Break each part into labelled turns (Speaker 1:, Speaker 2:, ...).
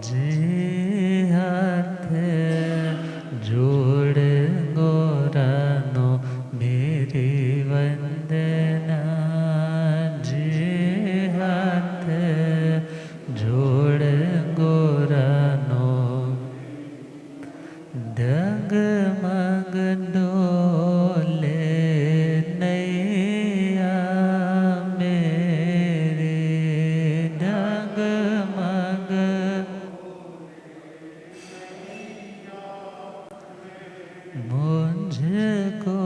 Speaker 1: जे हाथ जोड़ गोरानो मेरी वंदना। जे हाथ जोड़ गोरानो डगमग डोले नैया मेरे। डगमग मुझको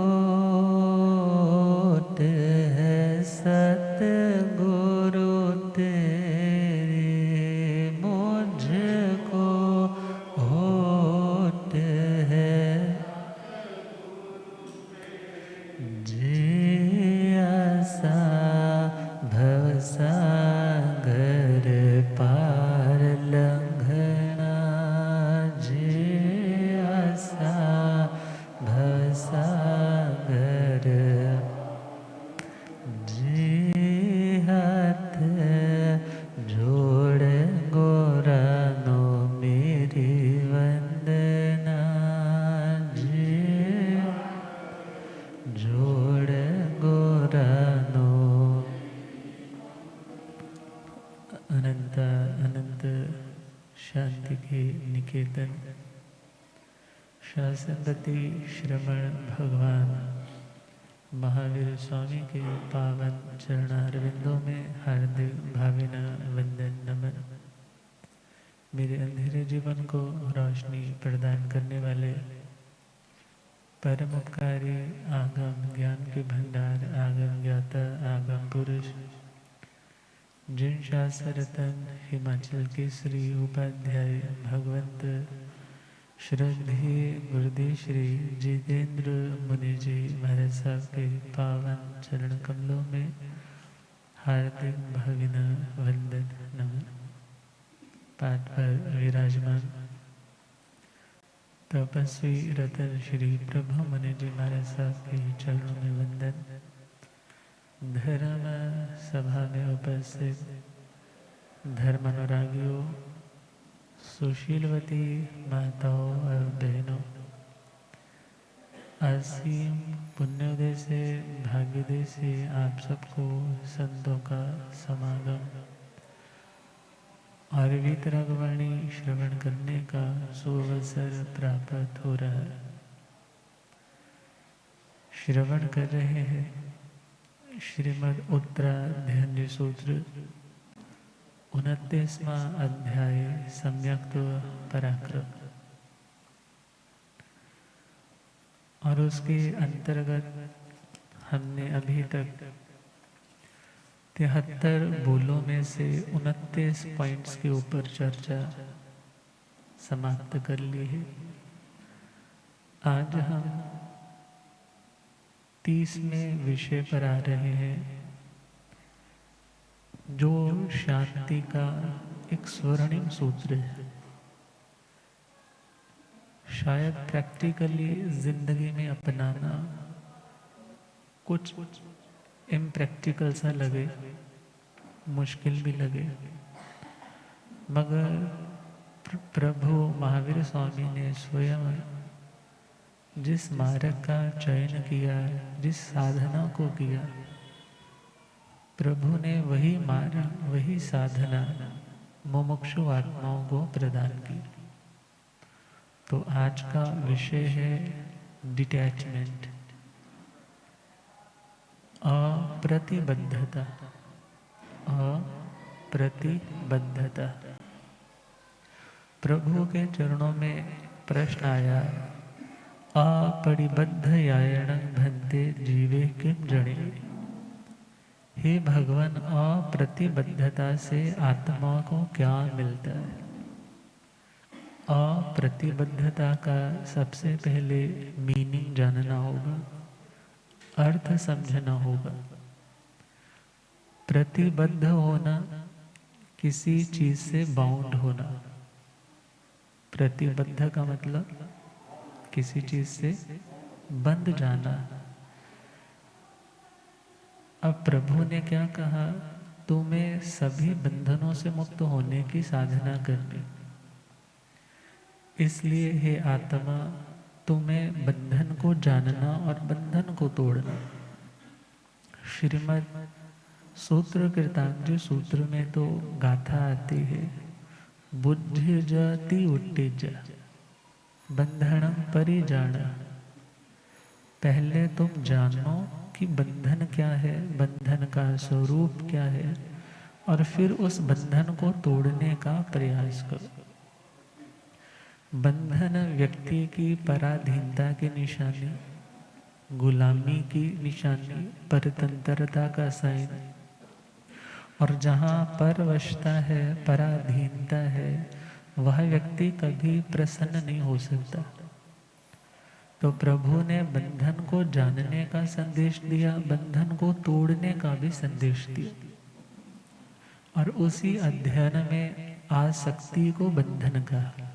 Speaker 1: है सतगुरु तेरे। मुझको होठ है जे आसा भवसागर पार लंघना। जे आसा भवसागर जे हाथ जोड़ गोरानो मेरी वंदना। जे जोड़ गोरानो। अनंत अनंत शांति के निकेतन शासनपति श्रमण भगवान महावीर स्वामी के पावन चरणारविंदों में हार्दिक भावना वंदन नमन। मेरे अंधेरे जीवन को रोशनी प्रदान करने वाले परम उपकारी आगम ज्ञान के भंडार आगम ज्ञाता आगम पुरुष जिन शास्त्र रतन हिमाचल के श्री उपाध्याय भगवंत श्रद्धेय गुरुदेव श्री जितेंद्र मुनि जी महाराज साहब के पावन चरण कमलों में हार्दिक भावना वंदन नमन। पाठ पर विराजमान तपस्वी रतन श्री प्रभु मुनि जी महाराज साहब के चरणों में वंदन। धर्म सभा में उपस्थित धर्मानुरागियों, सुशीलवती माताओं और बहनों, असीम पुण्योदय से भाग्योदय से आप सबको संतों का समागम और वीतरागवाणी श्रवण करने का सुअवसर प्राप्त हो रहा है। श्रवण कर रहे हैं श्रीमद् उत्तराध्ययन सूत्र 29वां अध्याय सम्यक्त पराक्रम और उसके अंतर्गत हमने अभी तक 73 बोलों में से 29 पॉइंट्स के ऊपर चर्चा समाप्त कर ली है। आज हम 30वें विषय पर आ रहे हैं जो शांति का एक स्वर्णिम सूत्र है। शायद प्रैक्टिकली जिंदगी में अपनाना कुछ इम्प्रैक्टिकल सा लगे, मुश्किल भी लगे, मगर प्रभु महावीर स्वामी ने स्वयं जिस मार्ग का चयन किया, जिस साधना को किया, प्रभु ने वही मार्ग, वही साधना मुमुक्षु आत्माओं को प्रदान की। तो आज का विषय है डिटैचमेंट, अप्रतिबद्धता। अप्रतिबद्धता। प्रभु के चरणों में प्रश्न आया, अपरिबद्ध यायणं भन्ते जीवे किम जड़े। हे भगवान, अप्रतिबद्धता से आत्मा को क्या मिलता है? अप्रतिबद्धता का सबसे पहले मीनिंग जानना होगा, अर्थ समझना होगा। प्रतिबद्ध होना, किसी चीज से बाउंड होना। प्रतिबद्ध का मतलब किसी चीज से बंध जाना। अब प्रभु ने क्या कहा? तुम्हें सभी बंधनों से मुक्त होने की साधना करनी। इसलिए हे आत्मा, तुम्हें बंधन को जानना और बंधन को तोड़ना। श्रीमद् सूत्र कृतांजलि सूत्र में तो गाथा आती है, बुद्धि जाति उत्तेज बंधनम परिजान। पहले तुम जानो कि बंधन क्या है, बंधन का स्वरूप क्या है, और फिर उस बंधन को तोड़ने का प्रयास करो। बंधन व्यक्ति की पराधीनता की निशानी, गुलामी की निशानी, परतंत्रता का साइन। और जहाँ परवशता है, पराधीनता है, वह व्यक्ति कभी प्रसन्न नहीं हो सकता। तो प्रभु ने बंधन को जानने का संदेश दिया, बंधन को तोड़ने का भी संदेश दिया। और उसी अध्ययन में आसक्ति को बंधन कहा।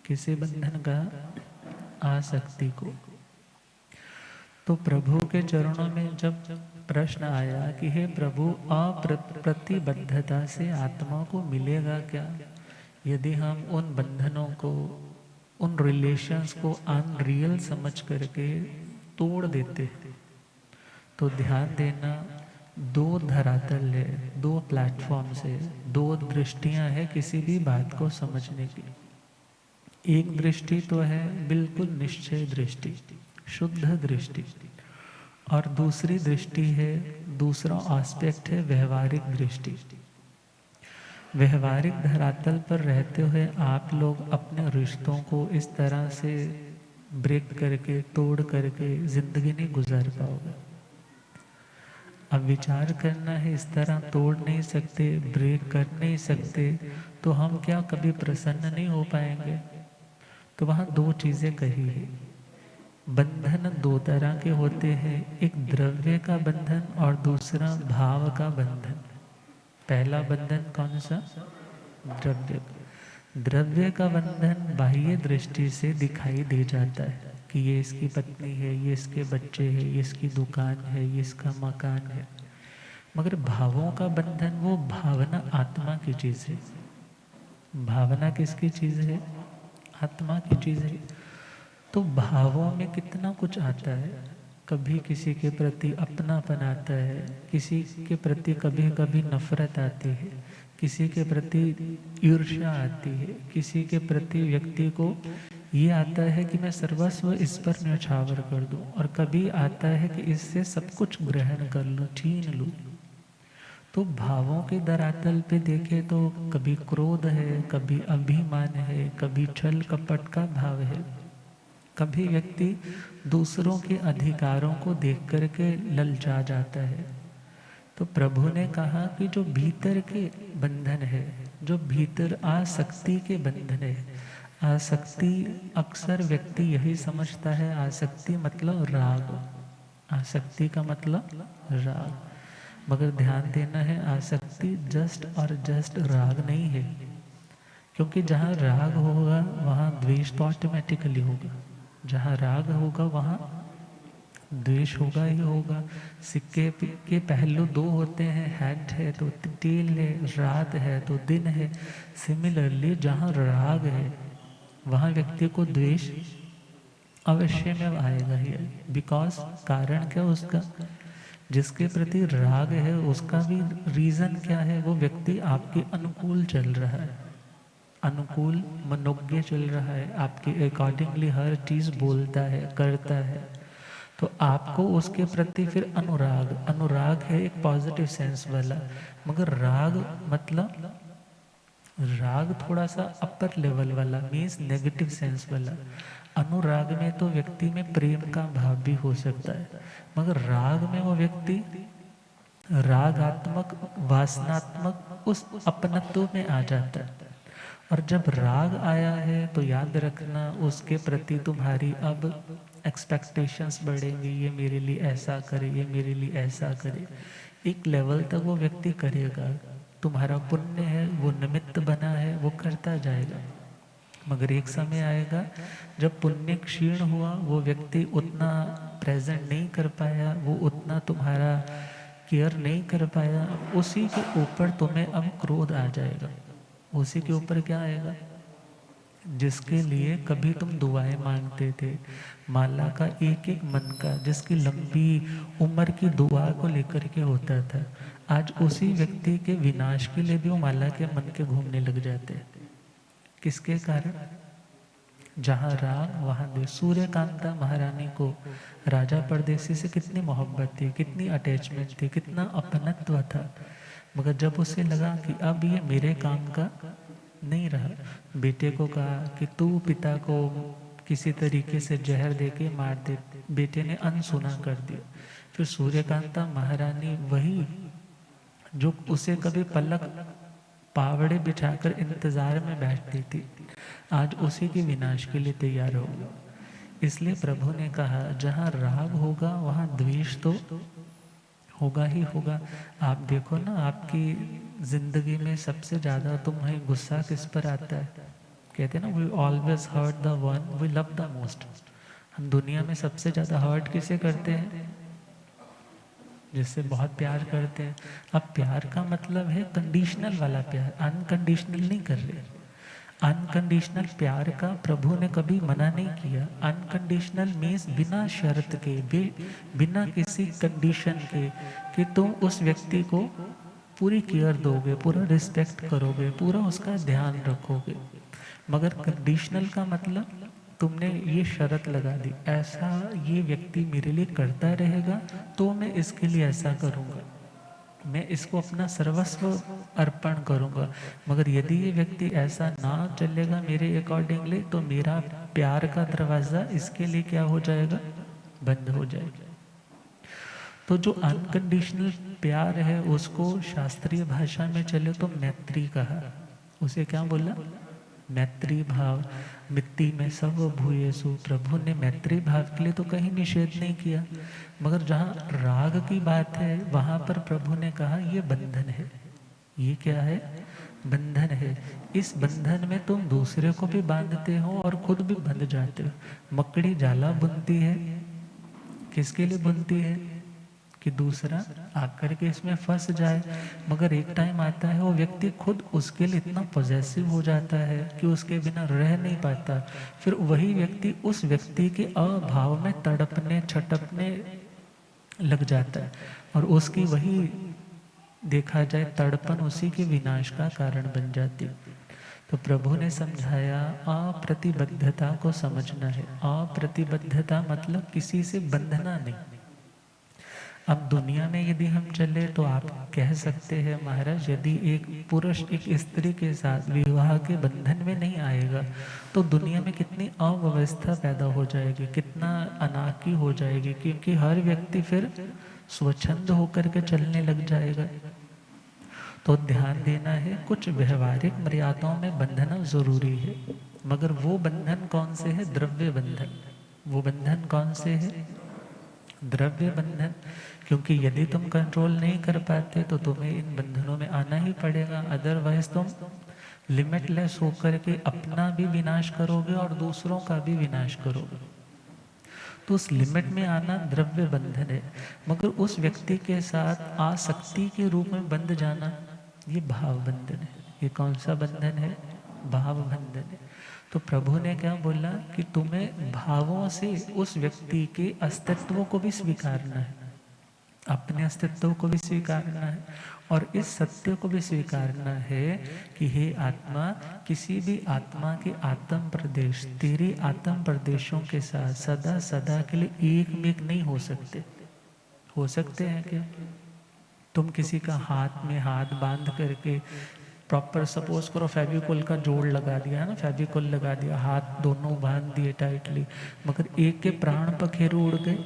Speaker 1: किसे बंधन कहा? आसक्ति को। तो प्रभु के चरणों में जब प्रश्न आया कि हे प्रभु, अप्रतिबद्धता से आत्मा को मिलेगा क्या यदि हम उन बंधनों को, उन रिलेशंस को अनरियल समझ करके तोड़ देते? तो ध्यान देना, दो धरातल है, दो प्लेटफॉर्म है, दो दृष्टियां हैं किसी भी बात को समझने की। एक दृष्टि तो है बिल्कुल निश्चय दृष्टि, शुद्ध दृष्टि, और दूसरी दृष्टि है, दूसरा एस्पेक्ट है व्यवहारिक दृष्टि। व्यवहारिक धरातल पर रहते हुए आप लोग अपने रिश्तों को इस तरह से ब्रेक करके, तोड़ करके जिंदगी नहीं गुजार पाओगे। अब विचार करना है, इस तरह तोड़ नहीं सकते, ब्रेक कर नहीं सकते, तो हम क्या कभी प्रसन्न नहीं हो पाएंगे? तो वहाँ दो चीजें कही है। बंधन दो तरह के होते हैं, एक द्रव्य का बंधन और दूसरा भाव का बंधन। पहला बंधन कौन सा? द्रव्य। द्रव्य का बंधन बाह्य दृष्टि से दिखाई दे जाता है कि ये इसकी पत्नी है, ये इसके बच्चे हैं, ये इसकी दुकान है, ये इसका मकान है। मगर भावों का बंधन, वो भावना आत्मा की चीज है। भावना किसकी चीज है? आत्मा की चीज है। तो भावों में कितना कुछ आता है। कभी किसी के प्रति अपनापन आता है, किसी के प्रति कभी कभी नफरत आती है, किसी के प्रति ईर्ष्या आती है, किसी के प्रति व्यक्ति को ये आता है कि मैं सर्वस्व इस पर न्यौछावर कर दूं, और कभी आता है कि इससे सब कुछ ग्रहण कर लूं, छीन लूं। तो भावों के धरातल पे देखे तो कभी क्रोध है, कभी अभिमान है, कभी छल कपट का भाव है, कभी व्यक्ति दूसरों के अधिकारों को देख करके ललचा जाता है। तो प्रभु ने कहा कि जो भीतर के बंधन है, जो भीतर आसक्ति के बंधन है, आसक्ति अक्सर व्यक्ति यही समझता है, आसक्ति मतलब राग, आसक्ति का मतलब राग। मगर ध्यान देना है, आसक्ति जस्ट और जस्ट राग नहीं है, क्योंकि जहाँ राग होगा वहाँ द्वेष तो ऑटोमेटिकली होगा, जहाँ राग होगा वहाँ द्वेष होगा ही होगा। सिक्के के पहलू दो होते हैं, हेड है तो टेल है, रात है तो दिन है। सिमिलरली जहाँ राग है वहाँ व्यक्ति को द्वेष अवश्य में आएगा ही, बिकॉज कारण क्या उसका? जिसके प्रति राग है उसका भी रीजन क्या है? वो व्यक्ति आपके अनुकूल चल रहा है, अनुकूल मनोज्ञ चल रहा है, आपके अकॉर्डिंगली हर चीज बोलता है, करता है। तो आपको उसके प्रति फिर अनुराग, अनुराग है एक पॉजिटिव सेंस वाला। मगर राग मतलब राग थोड़ा सा अपर लेवल वाला, मीन्स नेगेटिव सेंस वाला। अनुराग में तो व्यक्ति में प्रेम का भाव भी हो सकता है, मगर राग में वो व्यक्ति रागात्मक, वासनात्मक उस अपनत्व में आ जाता है। और जब राग आया है तो याद रखना, उसके प्रति तुम्हारी अब एक्सपेक्टेशंस बढ़ेंगी, ये मेरे लिए ऐसा करे, ये मेरे लिए ऐसा करे। एक लेवल तक वो व्यक्ति करेगा, तुम्हारा पुण्य है, वो निमित्त बना है, वो करता जाएगा। मगर एक समय आएगा जब पुण्य क्षीण हुआ, वो व्यक्ति उतना प्रेजेंट नहीं कर पाया, वो उतना तुम्हारा केयर नहीं कर पाया, उसी के ऊपर तुम्हें अब क्रोध आ जाएगा। उसी के ऊपर क्या आएगा? जिसके लिए कभी तुम दुआएं मांगते थे, माला का एक एक मन का, जिसकी लंबी उम्र की दुआ को लेकर के होता था, आज उसी व्यक्ति के विनाश के लिए भी वो माला के मन के घूमने लग जाते हैं। किसके कारण? जहाँ राग वहाँ देव। सूर्यकांता महारानी को राजा परदेसी से कितनी मोहब्बत थी, कितनी अटैचमेंट थी, कितना अपनत्व था, मगर जब उसे लगा कि अब ये मेरे काम का नहीं रहा, बेटे को कहा कि तू पिता को किसी तरीके से जहर दे के मार दे। बेटे ने अनसुना कर दिया। फिर सूर्यकांता महारानी वही जो उसे कभी पलक पावड़े बिछाकर इंतजार में बैठती थी, आज उसी के विनाश के लिए तैयार हो गई। इसलिए प्रभु ने कहा जहाँ राग होगा वहाँ द्वेष तो होगा ही होगा। आप देखो ना, आपकी जिंदगी में सबसे ज़्यादा तुम्हें गुस्सा किस पर आता है? कहते हैं ना, we always hurt the one we love the most. हम दुनिया में सबसे ज़्यादा हर्ट किसे करते हैं? जिससे बहुत प्यार करते हैं। अब प्यार का मतलब है कंडीशनल वाला प्यार, अनकंडीशनल नहीं कर रहे। अनकंडीशनल प्यार का प्रभु ने कभी मना नहीं किया। अनकंडीशनल मीन्स बिना शर्त के, बिना किसी कंडीशन के, कि तुम उस व्यक्ति को पूरी केयर दोगे, पूरा रिस्पेक्ट करोगे, पूरा उसका ध्यान रखोगे। मगर कंडीशनल का मतलब तुमने ये शर्त लगा दी, ऐसा ये व्यक्ति मेरे लिए करता रहेगा तो मैं इसके लिए ऐसा करूँगा, मैं इसको अपना सर्वस्व अर्पण करूँगा। मगर यदि ये व्यक्ति ऐसा ना चलेगा मेरे अकॉर्डिंगली, तो मेरा प्यार का दरवाज़ा इसके लिए क्या हो जाएगा? बंद हो जाएगा। तो जो अनकंडीशनल प्यार है उसको शास्त्रीय भाषा में चले तो मैत्री कहा। उसे क्या बोला? मैत्री भाव। मिट्टी में सब भूयेसु। प्रभु ने मैत्री भाव के लिए तो कहीं निषेध नहीं किया, मगर जहाँ राग की बात है वहाँ पर प्रभु ने कहा ये बंधन है। ये क्या है? बंधन है। इस बंधन में तुम दूसरे को भी बांधते हो और खुद भी बंध जाते हो। मकड़ी जाला बुनती है, किसके लिए बुनती है? कि दूसरा आकर के इसमें फंस जाए। मगर एक टाइम आता है वो व्यक्ति खुद उसके लिए इतना पॉजेसिव हो जाता है कि उसके बिना रह नहीं पाता। फिर वही व्यक्ति उस व्यक्ति के अभाव में तड़पने छटपने लग जाता है, और उसकी वही देखा जाए तड़पन उसी के विनाश का कारण बन जाती है। तो प्रभु ने समझाया अप्रतिबद्धता को समझना है। अप्रतिबद्धता मतलब किसी से बंधना नहीं। अब दुनिया में यदि हम चले तो आप कह सकते हैं महाराज, यदि एक पुरुष एक स्त्री के साथ विवाह के बंधन में नहीं आएगा तो दुनिया में कितनी अव्यवस्था पैदा हो जाएगी, कितना अनाकी हो जाएगी, क्योंकि हर व्यक्ति फिर स्वच्छंद होकर के चलने लग जाएगा। तो ध्यान देना है, कुछ व्यवहारिक मर्यादाओं में बंधना जरूरी है, मगर वो बंधन कौन से है? द्रव्य बंधन। वो बंधन कौन से है? द्रव्य बंधन। क्योंकि यदि तुम कंट्रोल नहीं कर पाते तो तुम्हें इन बंधनों में आना ही पड़ेगा, अदरवाइज तुम लिमिटलेस होकर के अपना भी विनाश करोगे और दूसरों का भी विनाश करोगे। तो उस लिमिट में आना द्रव्य बंधन है, मगर उस व्यक्ति के साथ आसक्ति के रूप में बंध जाना ये भाव बंधन है। ये कौन सा बंधन है? भाव बंधन है। तो प्रभु ने क्या बोला कि तुम्हें भावों से उस व्यक्ति के अस्तित्व को भी स्वीकारना है, अपने अस्तित्व को भी स्वीकारना है, और इस सत्य को भी स्वीकारना है कि हे आत्मा, किसी भी आत्मा के आत्म प्रदेश तेरे आत्म प्रदेशों के साथ सदा सदा के लिए एक मेक नहीं हो सकते। हो सकते हैं क्या? तुम किसी का हाथ में हाथ बांध करके प्रॉपर, सपोज करो फेविकोल का जोड़ लगा दिया है ना, फेविकोल लगा दिया, हाथ दोनों बांध दिए टाइटली, मगर एक के प्राण पखेरु उड़ गए,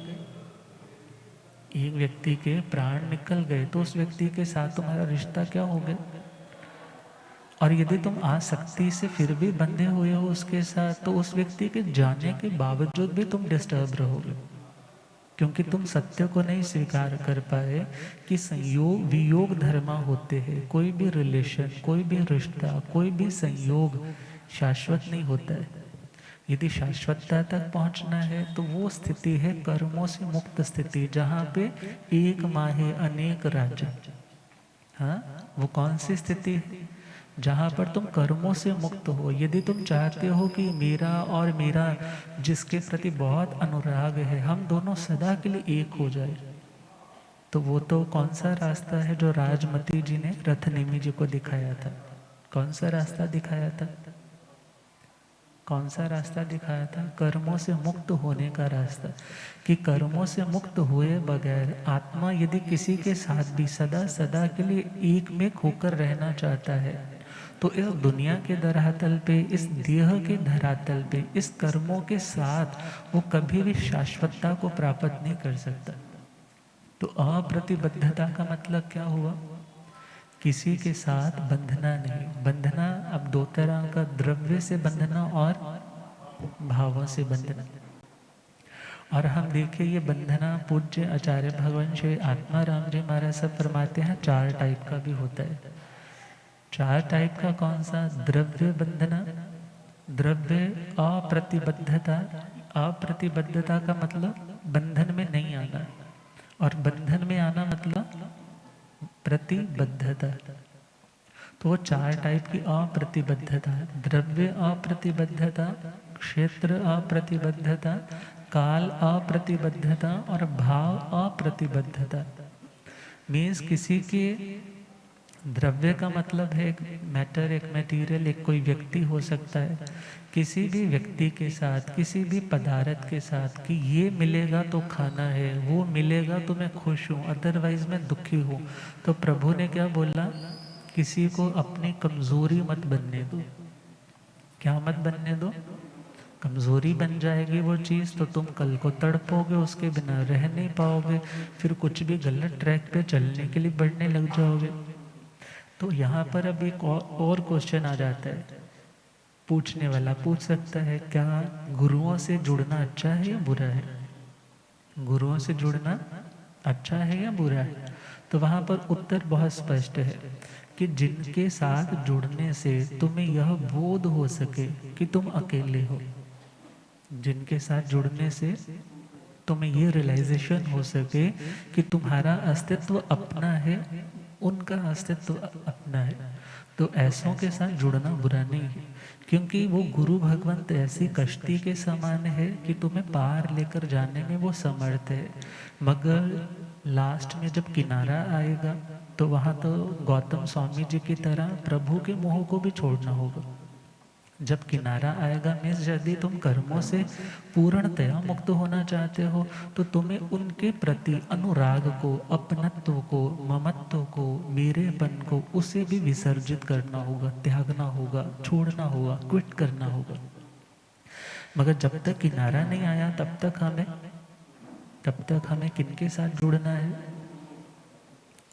Speaker 1: एक व्यक्ति के प्राण निकल गए, तो उस व्यक्ति के साथ तुम्हारा रिश्ता क्या हो गया? और यदि तुम आसक्ति से फिर भी बंधे हुए हो उसके साथ, तो उस व्यक्ति के जाने के बावजूद भी तुम डिस्टर्ब रहोगे, क्योंकि तुम सत्य को नहीं स्वीकार कर पाए कि संयोग वियोग धर्मा होते हैं। कोई भी रिलेशन, कोई भी रिश्ता, कोई भी संयोग शाश्वत नहीं होता है। यदि शाश्वतता तक पहुंचना है तो वो स्थिति है कर्मों से मुक्त स्थिति, जहाँ पे एक माहे अनेक राज्य। हाँ, वो कौन सी स्थिति है? जहाँ पर तुम कर्मों से मुक्त हो। यदि तुम चाहते हो कि मेरा और मेरा जिसके प्रति बहुत अनुराग है, हम दोनों सदा के लिए एक हो जाए, तो वो तो कौन सा रास्ता है जो राजमती जी ने रथनेमी जी को दिखाया था? कौन सा रास्ता दिखाया था? कौन सा रास्ता दिखाया था? कर्मों से मुक्त होने का रास्ता। कि कर्मों से मुक्त हुए बगैर आत्मा यदि किसी के साथ भी सदा सदा के लिए एक में खोकर रहना चाहता है, तो इस दुनिया के धरातल पे, इस देह के धरातल पे, इस कर्मों के साथ वो कभी भी शाश्वतता को प्राप्त नहीं कर सकता। तो अप्रतिबद्धता का मतलब क्या हुआ? किसी के साथ बंधना नहीं। बंधना अब दो तरह का, द्रव्य से बंधना और भावों से बंधना। और हम देखिए ये बंधना पूज्य आचार्य भगवान श्री आत्माराम जी महाराज सब फरमाते हैं 4 टाइप का भी होता है। 4 टाइप का कौन सा? द्रव्य बंधना, द्रव्य अप्रतिबद्धता। अप्रतिबद्धता का मतलब बंधन में नहीं आना, और बंधन में आना मतलब प्रतिबद्धता। तो वो 4 टाइप की अप्रतिबद्धता है। द्रव्य अप्रतिबद्धता, क्षेत्र अप्रतिबद्धता, काल अप्रतिबद्धता और भाव अप्रतिबद्धता। मीन्स किसी के द्रव्य का मतलब है एक मैटर, एक मटेरियल, एक कोई व्यक्ति हो सकता है। किसी भी व्यक्ति के साथ, किसी भी पदार्थ के साथ कि ये मिलेगा तो खाना है, वो मिलेगा तो मैं खुश हूँ, अदरवाइज मैं दुखी हूँ। तो प्रभु ने क्या बोला? किसी को अपनी कमजोरी मत बनने दो। क्या मत बनने दो? कमजोरी बन जाएगी वो चीज़ तो तुम कल को तड़पोगे, उसके बिना रह नहीं पाओगे, फिर कुछ भी गलत ट्रैक पे चलने के लिए बढ़ने लग जाओगे। तो यहाँ पर अब एक और क्वेश्चन आ जाता है। पूछने वाला पूछ सकता है, क्या गुरुओं से जुड़ना अच्छा है या बुरा है? गुरुओं से जुड़ना अच्छा है या बुरा है? तो वहाँ पर उत्तर बहुत स्पष्ट है कि जिनके साथ जुड़ने से तुम्हें यह बोध हो सके कि तुम अकेले हो, जिनके साथ जुड़ने से तुम्हें ये रियलाइजेशन हो सके कि तुम्हारा अस्तित्व अपना है, उनका अस्तित्व अपना है, तो ऐसों के साथ जुड़ना बुरा नहीं है। क्योंकि वो गुरु भगवंत ऐसी कश्ती के समान है कि तुम्हें पार लेकर जाने में वो समर्थ है। मगर लास्ट में जब किनारा आएगा तो वहाँ तो गौतम स्वामी जी की तरह प्रभु के मोह को भी छोड़ना होगा। जब किनारा आएगा मीन्स यदि तुम कर्मों से पूर्णतया मुक्त होना चाहते हो, तो तुम्हें उनके प्रति अनुराग को, अपनत्व को, ममत्व को, मेरेपन को, उसे भी विसर्जित करना होगा, त्यागना होगा, छोड़ना होगा, क्विट करना होगा। मगर जब तक किनारा नहीं आया तब तक हमें किनके साथ जुड़ना है?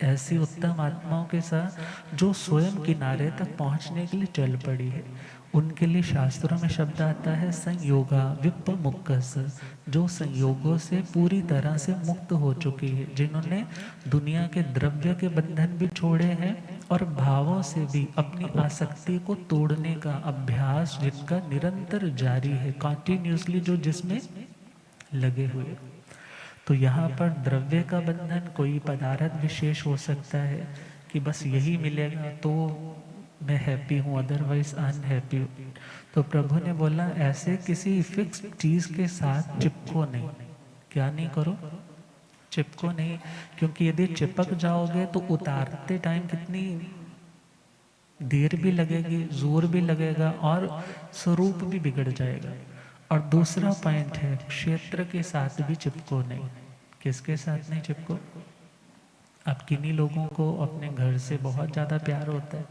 Speaker 1: ऐसी उत्तम आत्माओं के साथ जो स्वयं किनारे तक पहुंचने के लिए चल पड़ी है। उनके लिए शास्त्रों में शब्द आता है संयोगा विप्पमुक्कस, जो संयोगों से पूरी तरह से मुक्त हो चुकी है, जिन्होंने दुनिया के द्रव्य के बंधन भी छोड़े हैं और भावों से भी अपनी आसक्ति को तोड़ने का अभ्यास जिनका निरंतर जारी है, कंटिन्यूसली जो जिसमें लगे हुए। तो यहाँ पर द्रव्य का बंधन कोई पदार्थ विशेष हो सकता है कि बस यही मिलेगा तो मैं हैप्पी हूँ, अदरवाइज अनहैप्पी हूँ। तो प्रभु ने बोला ऐसे किसी फिक्स चीज के साथ चिपको नहीं। क्या नहीं करो? चिपको नहीं। क्योंकि यदि चिपक जाओगे तो उतारते टाइम कितनी देर भी लगेगी, जोर भी लगेगा और स्वरूप भी बिगड़ जाएगा। और दूसरा पॉइंट है क्षेत्र के साथ भी चिपको नहीं। किसके साथ नहीं चिपको? अब किन्हीं लोगों को अपने घर से बहुत ज़्यादा प्यार होता है,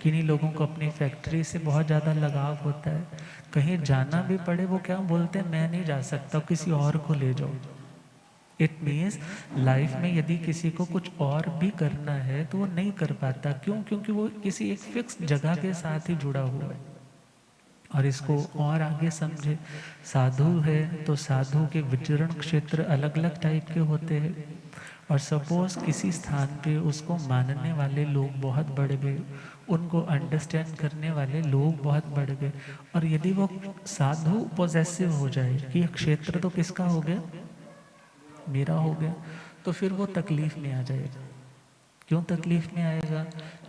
Speaker 1: किन्हीं लोगों को अपनी फैक्ट्री से बहुत ज़्यादा लगाव होता है। कहीं जाना भी पड़े वो क्या बोलते हैं, मैं नहीं जा सकता, किसी और को ले जाओ। इट मीन्स लाइफ में यदि किसी को कुछ और भी करना है तो वो नहीं कर पाता। क्यों? क्योंकि वो किसी एक फिक्स जगह के साथ ही जुड़ा हुआ है। और इसको और आगे समझे, साधु है तो साधु के विचरण क्षेत्र अलग अलग टाइप के होते हैं। और सपोज किसी स्थान पे उसको मानने वाले लोग बहुत बढ़ गए, उनको अंडरस्टैंड करने वाले लोग बहुत बढ़ गए, और यदि वो साधु पोजेसिव हो जाए कि यह क्षेत्र तो किसका हो गया, मेरा हो गया, तो फिर वो तकलीफ में आ जाएगा। क्यों तकलीफ में आएगा?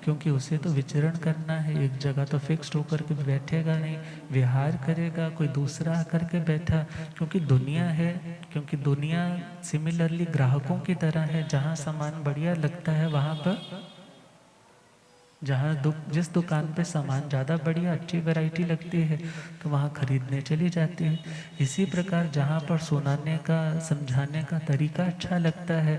Speaker 1: क्योंकि उसे तो विचरण करना है, एक जगह तो फिक्स्ड होकर के बैठेगा नहीं, विहार करेगा, कोई दूसरा आकर के बैठा। क्योंकि दुनिया है, क्योंकि दुनिया सिमिलरली ग्राहकों की तरह है, जहाँ सामान बढ़िया लगता है वहाँ पर, जहाँ जिस दुकान पे सामान ज़्यादा बढ़िया अच्छी वैरायटी लगती है तो वहाँ खरीदने चली जाती है। इसी प्रकार जहाँ पर सुनाने का, समझाने का तरीका अच्छा लगता है,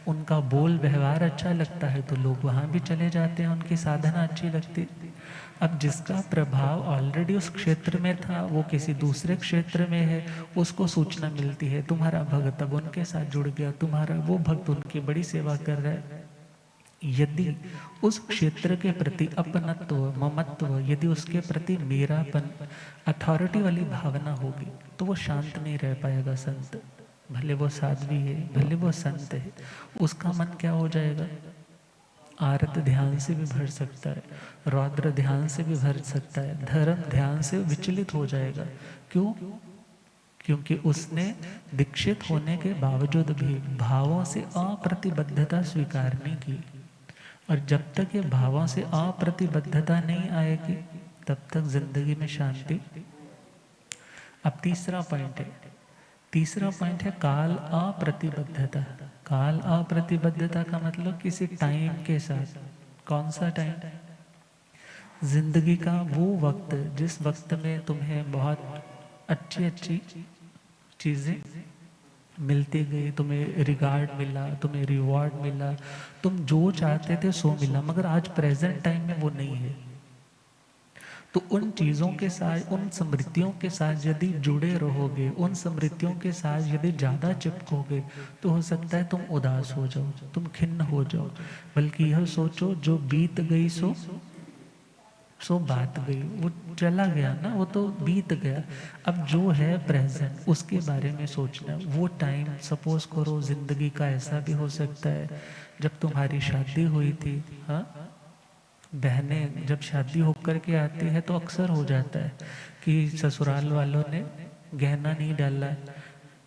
Speaker 1: उनका बोल व्यवहार अच्छा लगता है तो लोग वहाँ भी चले जाते हैं, उनकी साधना अच्छी लगती है। अब जिसका प्रभाव ऑलरेडी उस क्षेत्र में था, वो किसी दूसरे क्षेत्र में है, उसको सूचना मिलती है तुम्हारा भक्त अब उनके साथ जुड़ गया, तुम्हारा वो भक्त उनकी बड़ी सेवा कर रहा है। यदि उस क्षेत्र के प्रति अपनत्व, ममत्व, यदि उसके प्रति मेरापन, अथॉरिटी वाली भावना होगी तो वो शांत नहीं रह पाएगा। संत भले वो साध्वी है, भले वो संत है, उसका मन क्या हो जाएगा? आरत ध्यान से भी भर सकता है, रौद्र ध्यान से भी भर सकता है, धर्म ध्यान से विचलित हो जाएगा। क्यों? क्योंकि उसने दीक्षित होने के बावजूद भी भावों से अप्रतिबद्धता स्वीकार नहीं की। और जब तक ये भावों से अप्रतिबद्धता नहीं आएगी तब तक जिंदगी में शांति। अब तीसरा पॉइंट है, तीसरा पॉइंट है काल अप्रतिबद्धता। काल अप्रतिबद्धता का मतलब किसी टाइम के साथ। कौन सा टाइम? जिंदगी का वो वक्त जिस वक्त में तुम्हें बहुत अच्छी अच्छी चीजें मिलती गई, तुम्हें रिगार्ड मिला, तुम्हें रिवॉर्ड मिला, तुम जो चाहते थे सो मिला, मगर आज प्रेजेंट टाइम में वो नहीं है। तो उन चीज़ों के साथ, उन स्मृतियों के साथ यदि जुड़े रहोगे, उन स्मृतियों के साथ यदि ज़्यादा चिपकोगे तो हो सकता है तुम उदास हो जाओ, तुम खिन्न हो जाओ। बल्कि यह सोचो जो बीत गई सो बात गई, वो चला गया ना, वो तो बीत गया। अब जो है प्रेजेंट उसके बारे में सोचना। वो टाइम सपोज करो जिंदगी का ऐसा भी हो सकता है जब तुम्हारी शादी हुई थी, हाँ, बहनें जब शादी होकर के आती है तो अक्सर हो जाता है कि ससुराल वालों ने गहना नहीं डाला,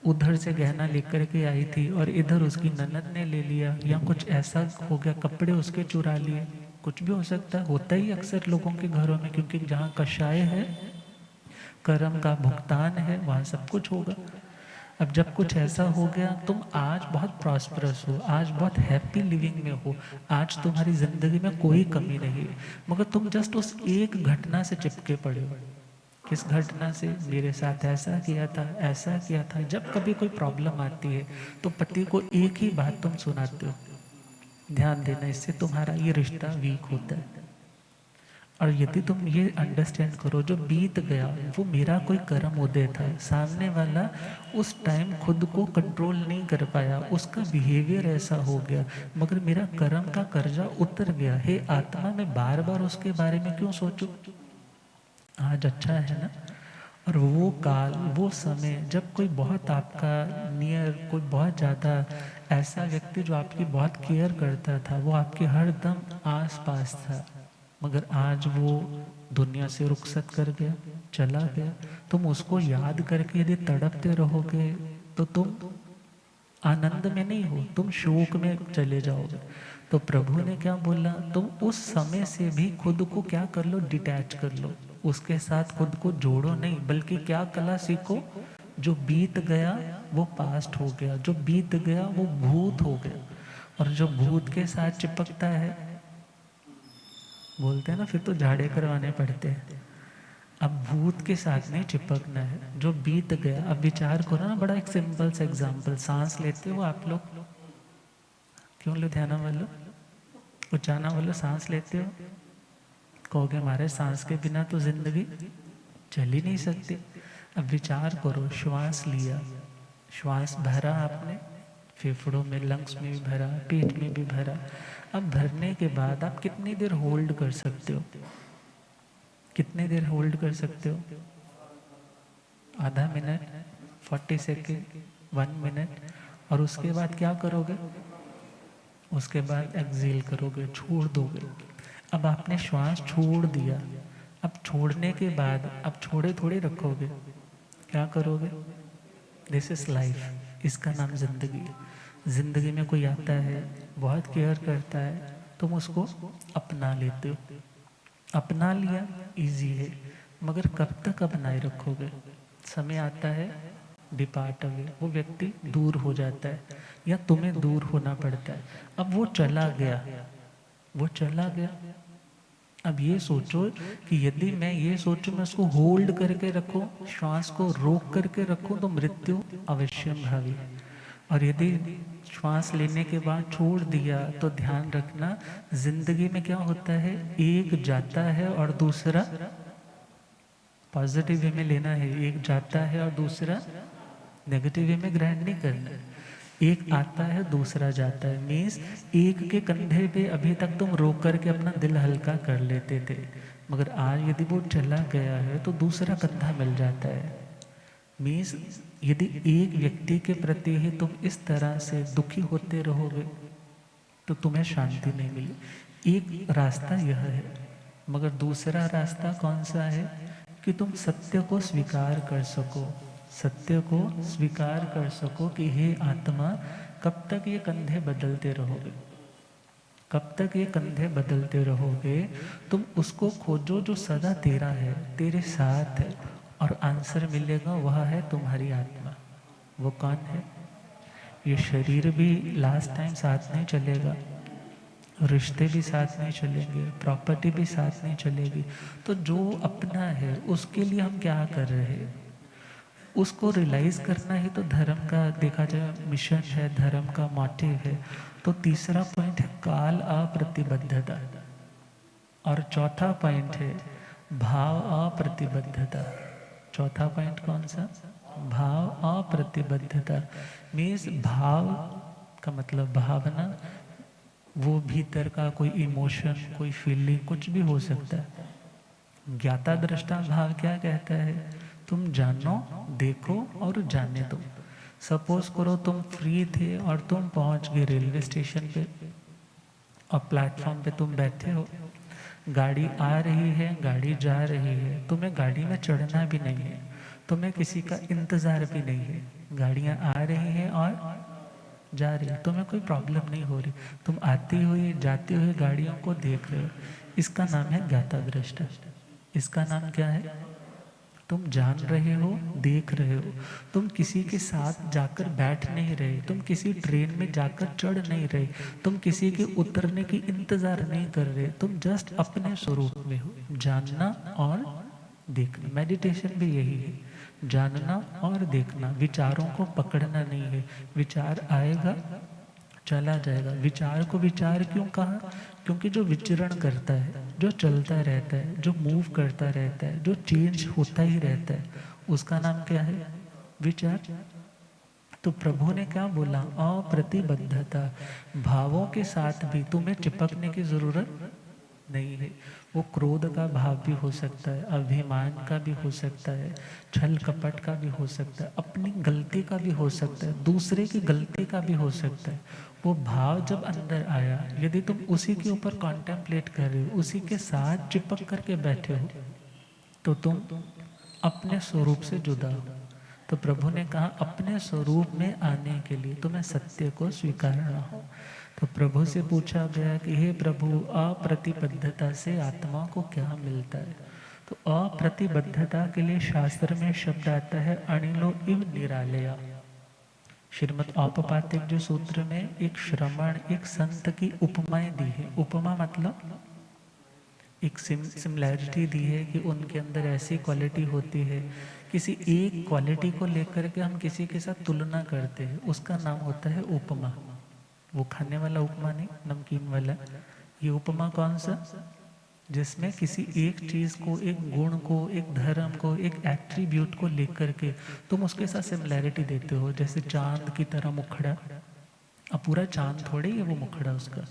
Speaker 1: उधर से गहना लेकर के आई थी और इधर उसकी ननद ने ले लिया, या कुछ ऐसा हो गया, कपड़े उसके चुरा लिए, कुछ भी हो सकता है, होता ही अक्सर लोगों के घरों में। क्योंकि जहाँ कषाय है, कर्म का भुगतान है, वहाँ सब कुछ होगा। अब जब कुछ ऐसा हो गया, तुम आज बहुत प्रॉस्परस हो, आज बहुत हैप्पी लिविंग में हो, आज तुम्हारी जिंदगी में कोई कमी नहीं, मगर तुम जस्ट उस एक घटना से चिपके पड़े हो। किस घटना से? मेरे साथ ऐसा किया था, ऐसा किया था। जब कभी कोई प्रॉब्लम आती है तो पति को एक ही बात तुम सुनाते हो, ध्यान देना, इससे तुम्हारा ये रिश्ता वीक होता है। और यदि तुम ये अंडरस्टैंड करो जो बीत गया वो मेरा कोई कर्म उदय था, सामने वाला उस टाइम खुद को कंट्रोल नहीं कर पाया, उसका बिहेवियर ऐसा हो गया, मगर मेरा कर्म का कर्जा उतर गया। हे आत्मा, मैं बार बार उसके बारे में क्यों सोचूं? आज अच्छा है ना। और वो काल, वो समय जब कोई बहुत आपका नियर, कोई बहुत ज़्यादा ऐसा व्यक्ति जो आपकी बहुत केयर करता था, वो आपके हर दम आस पास था, मगर आज वो दुनिया से रुखसत कर गया, चला गया। तुम उसको याद करके यदि तड़पते रहोगे तो तुम आनंद में नहीं हो, तुम शोक में चले जाओगे। तो प्रभु ने क्या बोला? तुम उस समय से भी खुद को क्या कर लो? डिटैच कर लो, उसके साथ खुद को जोड़ो नहीं, बल्कि क्या कला सीखो? जो बीत गया वो पास्ट हो गया, जो बीत गया वो भूत हो गया। और जो भूत के साथ चिपकता है, बोलते हैं ना, फिर तो झाड़े करवाने पड़ते हैं। अब भूत के साथ नहीं चिपकना है, जो बीत गया। अब विचार करो ना, बड़ा एक सिंपल सा एग्जाम्पल, सांस लेते हो आप लोग, क्यों लो ध्यान वालों, उचाना वालों, सांस लेते हो, कहोगे हमारे सांस के बिना तो जिंदगी चल ही नहीं सकती। अब विचार करो, श्वास लिया, श्वास भरा आपने, फेफड़ों में, लंग्स में भी भरा, पेट में भी भरा। अब भरने के बाद आप कितनी देर होल्ड कर सकते हो? कितनी देर होल्ड कर सकते हो? आधा मिनट, 40 सेकेंड, 1 मिनट। और उसके बाद क्या करोगे? उसके बाद एक्सेल करोगे, छोड़ दोगे। अब आपने श्वास छोड़ दिया, अब छोड़ने के बाद अब छोड़े थोड़े रखोगे, क्या करोगे? दिस इज लाइफ, इसका नाम जिंदगी। जिंदगी में कोई आता है, बहुत केयर करता है, तुम उसको अपना लेते हो। अपना लिया, इजी है, मगर कब तक अपनाए रखोगे? समय आता है डिपार्ट अवे, वो व्यक्ति दूर हो जाता है या तुम्हें दूर होना पड़ता है। अब वो चला गया, वो चला गया। अब ये सोचो कि यदि मैं ये सोचूं मैं उसको होल्ड करके रखूं, श्वास को रोक करके रखूं, तो मृत्यु अवश्यम भावी। और यदि श्वास लेने के बाद छोड़ दिया तो ध्यान रखना, जिंदगी में क्या होता है, एक जाता है और दूसरा, पॉजिटिव वे में लेना है, एक जाता है और दूसरा नेगेटिव वे में ग्रहण नहीं करना है। एक आता है दूसरा जाता है, मीन्स एक के कंधे पे अभी तक तुम रोक करके अपना दिल हल्का कर लेते थे, मगर आज यदि वो चला गया है तो दूसरा कंधा मिल जाता है। मीन्स यदि एक व्यक्ति के प्रति ही तुम इस तरह से दुखी होते रहोगे तो तुम्हें शांति नहीं मिली। एक रास्ता यह है, मगर दूसरा रास्ता कौन सा है कि तुम सत्य को स्वीकार कर सको, सत्य को स्वीकार कर सको कि हे आत्मा, कब तक ये कंधे बदलते रहोगे, कब तक ये कंधे बदलते रहोगे? तुम उसको खोजो जो सदा तेरा है, तेरे साथ है, और आंसर मिलेगा, वह है तुम्हारी आत्मा। वो कौन है? ये शरीर भी लास्ट टाइम साथ नहीं चलेगा, रिश्ते भी साथ नहीं चलेंगे, प्रॉपर्टी भी साथ नहीं चलेगी। तो जो अपना है उसके लिए हम क्या कर रहे हैं, उसको रियलाइज करना ही तो धर्म का, देखा जाए, मिशन है, धर्म का मोटिव है। तो तीसरा पॉइंट है काल अप्रतिबद्धता, और चौथा पॉइंट है भाव अप्रतिबद्धता। चौथा पॉइंट कौन सा? भाव अप्रतिबद्धता। मीन्स भाव का मतलब भावना, वो भीतर का कोई इमोशन, कोई फीलिंग, कुछ भी हो सकता है। ज्ञाता दृष्टा भाव क्या कहता है? तुम जानो, देखो और जाने दो। सपोज करो तुम फ्री थे और तुम पहुंच गए रेलवे स्टेशन पे, और प्लेटफॉर्म पे तुम बैठे हो, गाड़ी आ रही है, गाड़ी जा रही है, तुम्हें गाड़ी में चढ़ना भी नहीं है, तुम्हें किसी का इंतज़ार भी नहीं है, गाड़ियाँ आ रही हैं और जा रही है, तुम्हें कोई प्रॉब्लम नहीं हो रही, तुम आती हुई जाती हुई गाड़ियों को देख रहे हो। इसका नाम है ज्ञाता दृष्टा। इसका नाम क्या है? तुम जान रहे हो, देख रहे हो, तुम किसी के साथ जाकर बैठ नहीं रहे, तुम किसी ट्रेन में जाकर चढ़ नहीं रहे, तुम किसी के उतरने की इंतजार नहीं कर रहे, तुम जस्ट अपने स्वरूप में हो। जानना और देखना, मेडिटेशन भी यही है, जानना और देखना। विचारों को पकड़ना नहीं है, विचार आएगा चला जाएगा। विचार को विचार क्यों कहा? क्योंकि जो विचरण करता है, जो चलता रहता है, जो मूव करता रहता है, जो चेंज होता ही रहता है, उसका नाम क्या है? विचार। तो प्रभु ने क्या बोला? अप्रतिबद्धता। भावों के साथ भी तुम्हें चिपकने की जरूरत नहीं है। वो क्रोध का भाव भी हो सकता है, अभिमान का भी हो सकता है, छल कपट का भी हो सकता है, अपनी गलती का भी हो सकता है, दूसरे की गलती का भी हो सकता है। वो भाव जब अंदर आया, यदि तुम उसी के ऊपर कॉन्टेम्पलेट कर रहे हो, उसी के साथ चिपक करके बैठे हो, तो तुम अपने स्वरूप से जुदा हो। तो प्रभु ने कहा अपने स्वरूप में आने के लिए तुम्हें सत्य को स्वीकारना हो। तो प्रभु से पूछा गया कि हे प्रभु, अप्रतिबद्धता से आत्मा को क्या मिलता है? तो अप्रतिबद्धता के लिए शास्त्र में शब्द आता है अनिलो इव निरालया। श्रीमद् औपपातिक जो सूत्र में एक श्रमण, एक संत की उपमाएं दी है। उपमा मतलब एक सिमिलैरिटी दी है कि उनके अंदर ऐसी क्वालिटी होती है, किसी एक क्वालिटी को लेकर के हम किसी के साथ तुलना करते हैं, उसका नाम होता है उपमा। वो खाने वाला उपमा नहीं, नमकीन वाला। ये उपमा कौन सा? जिसमें किसी एक चीज को, एक गुण को, एक धर्म को, एक एट्रीब्यूट को लेकर के तुम उसके साथ सिमिलैरिटी देते हो। जैसे चांद की तरह मुखड़ा, अब पूरा चांद थोड़े ही है वो मुखड़ा उसका,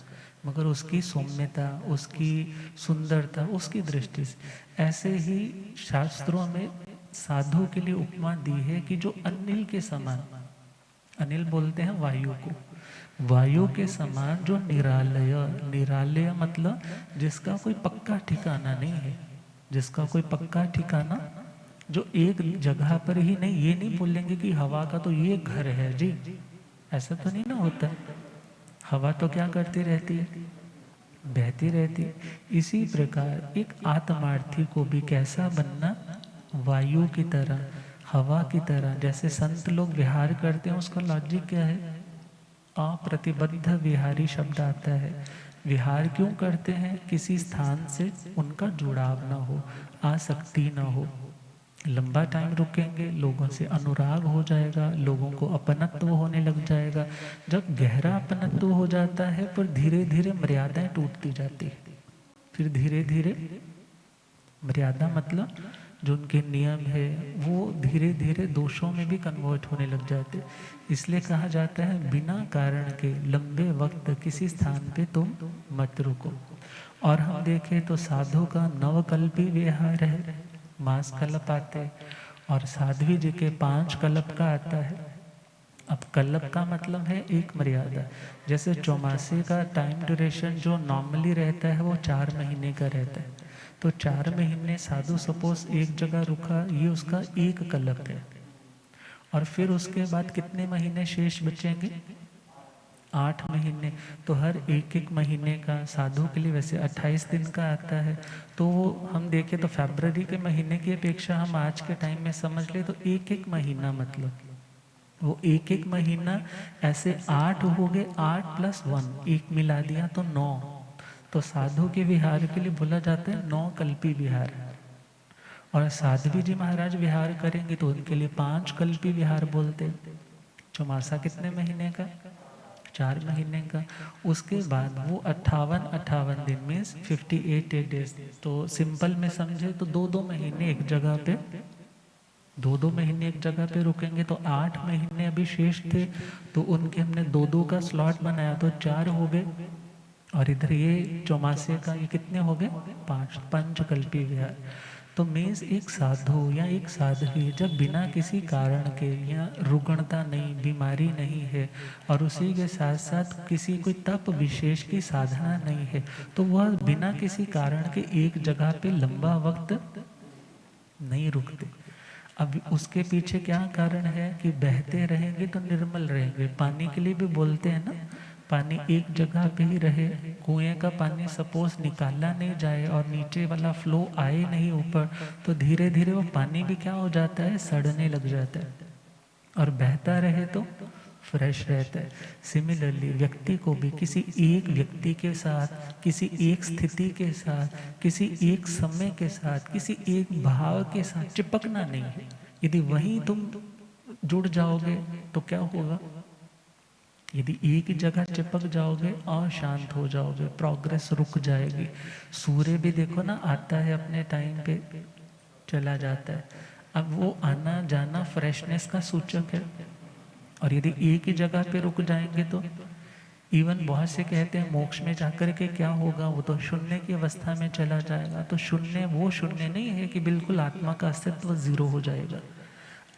Speaker 1: मगर उसकी सौम्यता, उसकी सुंदरता, उसकी दृष्टि से। ऐसे ही शास्त्रों में साधु के लिए उपमा दी है कि जो अनिल के समान, अनिल बोलते हैं वायु को, वायु के समान जो निरालय, निरालय मतलब जिसका कोई पक्का ठिकाना नहीं है, जिसका कोई पक्का ठिकाना, जो एक जगह पर ही नहीं, ये नहीं बोलेंगे कि हवा का तो ये घर है जी, ऐसा तो नहीं ना होता। हवा तो क्या करती रहती है? बहती रहती। इसी प्रकार एक आत्मार्थी को भी कैसा बनना, वायु की तरह, हवा की तरह। जैसे संत लोग विहार करते हैं, उसका लॉजिक क्या है, अप्रतिबद्ध विहारी शब्द आता है। विहार क्यों करते हैं, किसी स्थान से उनका जुड़ाव ना हो, आसक्ति ना हो। लंबा टाइम रुकेंगे, लोगों से अनुराग हो जाएगा, लोगों को अपनत्व होने लग जाएगा। जब गहरा अपनत्व हो जाता है, पर धीरे धीरे मर्यादाएं टूटती जाती है। फिर धीरे धीरे मर्यादा मतलब जो उनके नियम है वो धीरे धीरे दोषों में भी कन्वर्ट होने लग जाते। इसलिए कहा जाता है बिना कारण के लंबे वक्त किसी स्थान पे तुम मत रुको। और हम देखें तो साधु का नवकल्पी विहार है, मास कल्प आते, और साध्वी जी के 5 कल्प का आता है। अब कल्प का मतलब है एक मर्यादा। जैसे चौमासे का टाइम ड्यूरेशन जो नॉर्मली रहता है वो 4 महीने का रहता है, तो 4 महीने साधु सपोज एक जगह रुका, ये उसका एक कल्प है। और फिर उसके बाद कितने महीने शेष बचेंगे, 8 महीने। तो हर एक एक महीने का साधु के लिए वैसे 28 दिन का आता है। तो वो हम देखें तो फरवरी के महीने की अपेक्षा हम आज के टाइम में समझ ले तो एक एक महीना, मतलब वो एक एक महीना ऐसे 8 हो गए, 8 + 1 एक मिला दिया तो 9। तो साधु के विहार के लिए बोला जाता है 9 कल्पी विहार। और साध्वी जी महाराज विहार करेंगे तो उनके लिए 5 कल्पी विहार बोलते हैं। चौमासा कितने महीने का, 4 महीने का। उसके बाद वो 58 दिन मीन्स 58 डेज। तो सिंपल में समझे तो 2-2 महीने एक जगह पे, 2-2 महीने एक जगह पे रुकेंगे। तो 8 महीने अभी शेष थे, तो उनके हमने 2-2 का स्लॉट बनाया तो 4 हो गए। और इधर ये चौमासे का ये कितने हो गए, 5, पंचकल्पी विहार। तो मीन्स एक साधु या एक साध्वी जब बिना किसी कारण के, या रुग्णता नहीं, बीमारी नहीं है, और उसी के साथ साथ किसी कोई तप विशेष की साधना नहीं है, तो वह बिना किसी कारण के एक जगह पे लंबा वक्त नहीं रुकते। अब उसके पीछे क्या कारण है कि बहते रहेंगे तो निर्मल रहेंगे। पानी के लिए भी बोलते हैं ना, पानी एक जगह पे ही रहे। कुएं का पानी सपोज निकाला नहीं जाए और नीचे वाला फ्लो आए नहीं ऊपर, तो धीरे धीरे वो पानी भी क्या हो जाता है, सड़ने लग जाता है। और बहता रहे तो फ्रेश रहता है। सिमिलरली व्यक्ति को भी किसी एक व्यक्ति के साथ, किसी एक स्थिति के साथ, किसी एक समय के साथ, किसी एक भाव के साथ चिपकना नहीं है। यदि वहीं तुम जुड़ जाओगे तो क्या होगा, यदि एक ही जगह चिपक जाओगे और शांत हो जाओगे, प्रोग्रेस रुक जाएगी। सूर्य भी देखो ना, आता है अपने टाइम पे, चला जाता है। अब वो आना जाना फ्रेशनेस का सूचक है। और यदि एक ही जगह पे रुक जाएंगे तो इवन बहुत से कहते हैं मोक्ष में जाकर के क्या होगा, वो तो शून्य की अवस्था में चला जाएगा। तो शून्य वो शून्य नहीं है कि बिल्कुल आत्मा का अस्तित्व 0 हो जाएगा।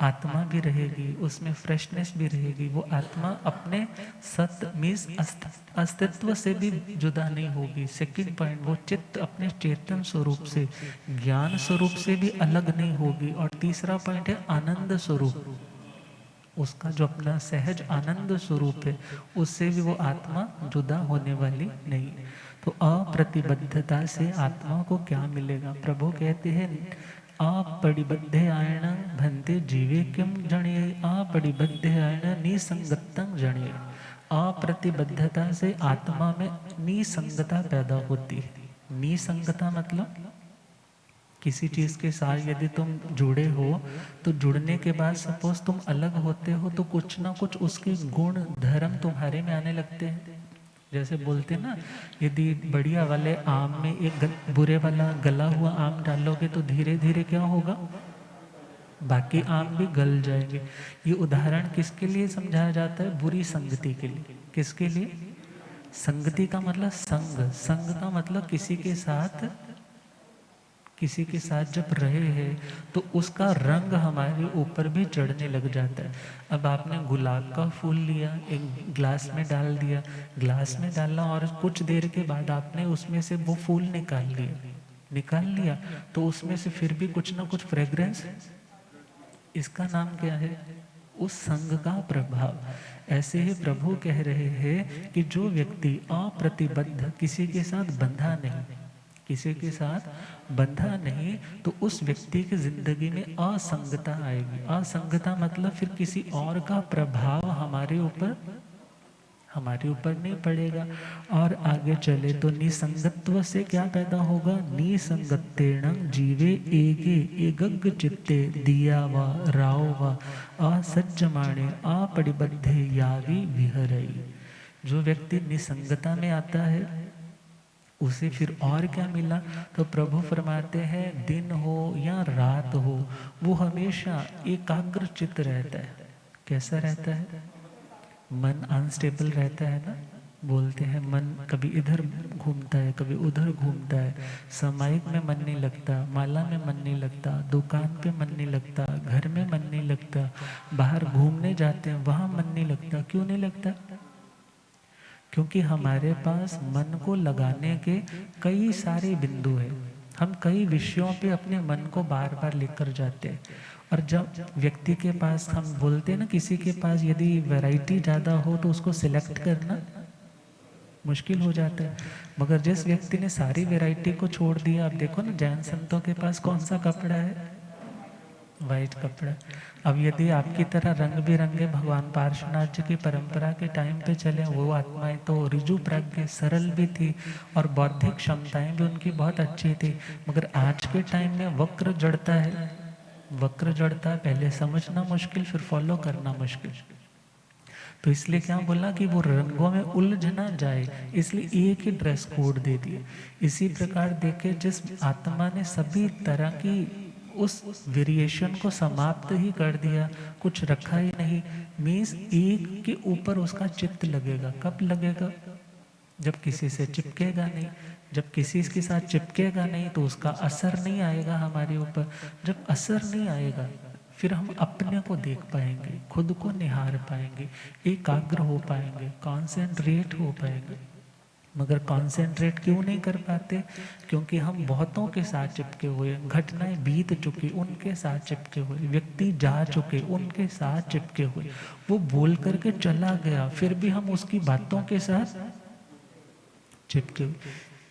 Speaker 1: आत्मा भी रहेगी, उसमें फ्रेशनेस भी रहेगी। वो आत्मा अपने सत्य मीन्स अस्तित्व से भी जुदा नहीं होगी। सेकंड पॉइंट, वो चित्त अपने चेतन स्वरूप से, ज्ञान स्वरूप से भी अलग नहीं होगी। और तीसरा पॉइंट है आनंद स्वरूप, उसका जो अपना सहज आनंद स्वरूप है, उससे भी वो आत्मा जुदा होने वाली नहीं। तो अप्रतिबद्धता से आत्मा को क्या मिलेगा, प्रभु कहते हैं अपरिबद्धेन भन्ते जीवे किम जनिए, अपरिबद्धेन निसंगतं जनिए। अप्रतिबद्धता से आत्मा में निसंगता पैदा होती है। निसंगता मतलब किसी चीज़ के साथ यदि तुम जुड़े हो, तो जुड़ने के बाद सपोज तुम अलग होते हो तो कुछ ना कुछ उसके गुण धर्म तुम्हारे में आने लगते हैं। जैसे बोलते ना, यदि बढ़िया वाले आम में एक बुरे वाला गला हुआ आम डालोगे तो धीरे धीरे क्या होगा, बाकी आम भी गल जाएंगे। ये उदाहरण किसके लिए समझाया जाता है, बुरी संगति के लिए। किसके लिए, संगति का मतलब संग, संग का मतलब किसी के साथ, किसी के साथ जब रहे हैं तो उसका रंग हमारे ऊपर भी चढ़ने लग जाता है। अब आपने गुलाब का फूल लिया, एक ग्लास में डाल दिया, ग्लास में डालना और कुछ देर के बाद आपने उसमें से वो फूल निकाल लिया, तो उसमें से फिर भी कुछ ना कुछ फ्रेग्रेंस, इसका नाम क्या है, उस संग का प्रभाव। ऐसे ही प्रभु कह रहे हैं कि जो व्यक्ति अप्रतिबद्ध, किसी के साथ बंधा नहीं, किसी के साथ बंधा नहीं, तो उस व्यक्ति की जिंदगी में असंगता आएगी। असंगता मतलब फिर किसी और का प्रभाव हमारे ऊपर नहीं पड़ेगा। और आगे चले तो निसंगत्व से क्या पैदा होगा? निसंगत्तेण जीवे एगे एगग चित्ते दिया वा राव वा असज्जमाणे अपरिबद्धे यावी विहरई। जो व्यक्ति निसंगता में आता है उसे फिर और क्या मिला? तो प्रभु फरमाते हैं दिन हो या रात हो, वो हमेशा एकाग्र चित्त रहता है। कैसा रहता है? मन अनस्टेबल रहता है ना। बोलते हैं मन कभी इधर घूमता है, कभी उधर घूमता है, सामायिक में मन नहीं लगता, माला में मन नहीं लगता, दुकान पे मन नहीं लगता, घर में मन नहीं लगता, बाहर घूमने जाते हैं वहाँ मन नहीं लगता। क्यों नहीं लगता? क्योंकि हमारे पास मन को लगाने के कई सारे बिंदु हैं। हम कई विषयों पे अपने मन को बार बार लेकर जाते हैं। और जब व्यक्ति के पास, हम बोलते हैं ना, किसी के पास यदि वैरायटी ज़्यादा हो तो उसको सिलेक्ट करना मुश्किल हो जाता है। मगर जिस व्यक्ति ने सारी वैरायटी को छोड़ दिया, आप देखो ना जैन संतों के पास कौन सा कपड़ा है? वाइट कपड़ा। अब यदि आपकी तरह रंग बिरंगे भगवान पार्श्वनाथ जी की परंपरा के टाइम पे चले, वो आत्माएं तो ऋजु प्रज्ञ सरल भी थी और बौद्धिक क्षमताएं भी उनकी बहुत अच्छी थी। मगर आज के टाइम में वक्र जड़ता है, वक्र जड़ता है, पहले समझना मुश्किल, फिर फॉलो करना मुश्किल। तो इसलिए क्या बोला कि वो रंगों में उलझ ना जाए, इसलिए एक ही ड्रेस कोड दे दिए। इसी प्रकार देखे जिस आत्मा ने सभी तरह की उस वेरिएशन को समाप्त ही कर दिया, कुछ रखा ही नहीं, मीन्स एक के ऊपर उसका चित्त लगेगा। कब लगेगा? जब किसी से चिपकेगा नहीं। जब किसी के साथ चिपकेगा नहीं तो उसका असर नहीं आएगा हमारे ऊपर। जब असर नहीं आएगा फिर हम अपने को देख पाएंगे, खुद को निहार पाएंगे, एकाग्र हो पाएंगे, कॉन्सेंट्रेट हो पाएंगे। मगर कॉन्सेंट्रेट क्यों नहीं कर पाते? क्योंकि हम बहुतों के साथ चिपके हुए, घटनाएं बीत चुकी उनके साथ चिपके हुए, व्यक्ति जा चुके उनके साथ चिपके हुए। वो बोल करके चला गया, फिर भी हम उसकी बातों के साथ चिपके।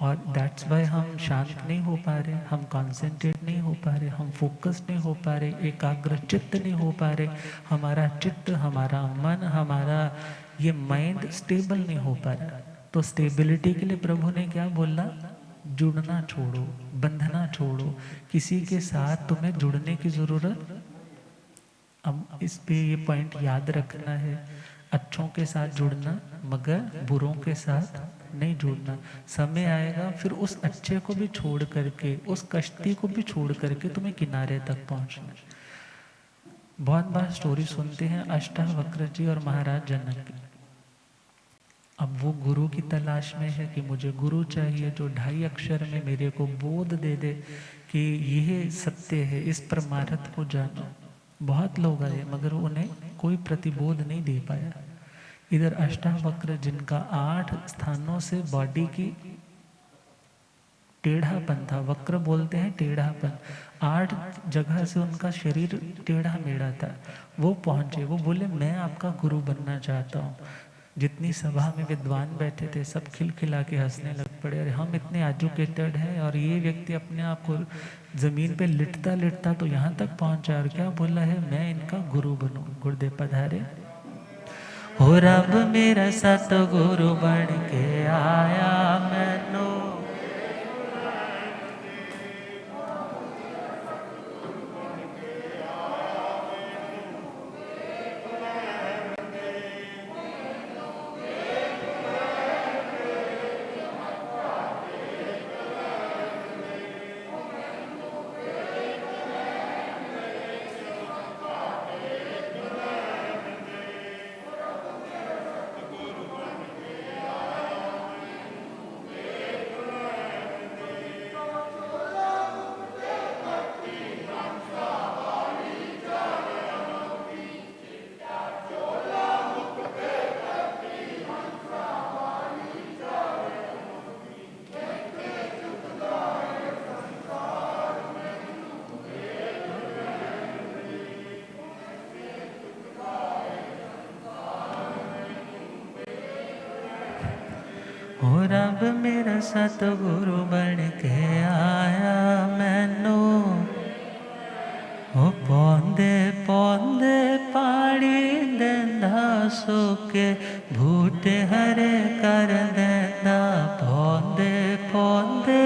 Speaker 1: और दैट्स वाई हम शांत नहीं हो पा रहे, हम कॉन्सेंट्रेट नहीं हो पा रहे, हम फोकस नहीं हो पा रहे, एकाग्र चित्त नहीं हो पा रहे। हमारा चित्त, हमारा मन, हमारा ये माइंड स्टेबल नहीं हो पा रहा। तो स्टेबिलिटी के लिए प्रभु ने क्या बोला? जुड़ना छोड़ो, बंधना छोड़ो। किसी के साथ तुम्हें जुड़ने की जरूरत, अब इस पे ये पॉइंट याद रखना है, अच्छों के साथ जुड़ना मगर बुरों के साथ नहीं जुड़ना। समय आएगा फिर उस अच्छे को भी छोड़ करके, उस कश्ती को भी छोड़ करके तुम्हें किनारे तक पहुंचना। बहुत बार स्टोरी सुनते हैं अष्टावक्र जी और महाराज जनक की। अब वो गुरु की तलाश में है कि मुझे गुरु चाहिए जो 2.5 अक्षर में मेरे को बोध दे दे कि यह सत्य है, इस परमार्थ को जानो। बहुत लोग आए मगर उन्हें कोई प्रतिबोध नहीं दे पाया। इधर अष्टावक्र जिनका 8 स्थानों से बॉडी की टेढ़ापन था, वक्र बोलते हैं टेढ़ापन, 8 जगह से उनका शरीर टेढ़ा मेढ़ा था, वो पहुंचे। वो बोले मैं आपका गुरु बनना चाहता हूँ। जितनी सभा में विद्वान बैठे थे सब खिलखिला के हंसने लग पड़े। अरे हम इतने एजुकेटेड हैं और ये व्यक्ति अपने आप को जमीन पे लिटता लिटता तो यहाँ तक पहुंचा, और क्या बोला है? मैं इनका गुरु बनूं। गुरुदेव पधारे। हो रब मेरा सतगुरु बन के आया मैनू, हो रब मेरा सतगुरु बन के आया मैनू, हो पौंदे पौंदे पाड़ी देंदा सुके बूटे हरे कर देंदा, पौंदे पौंदे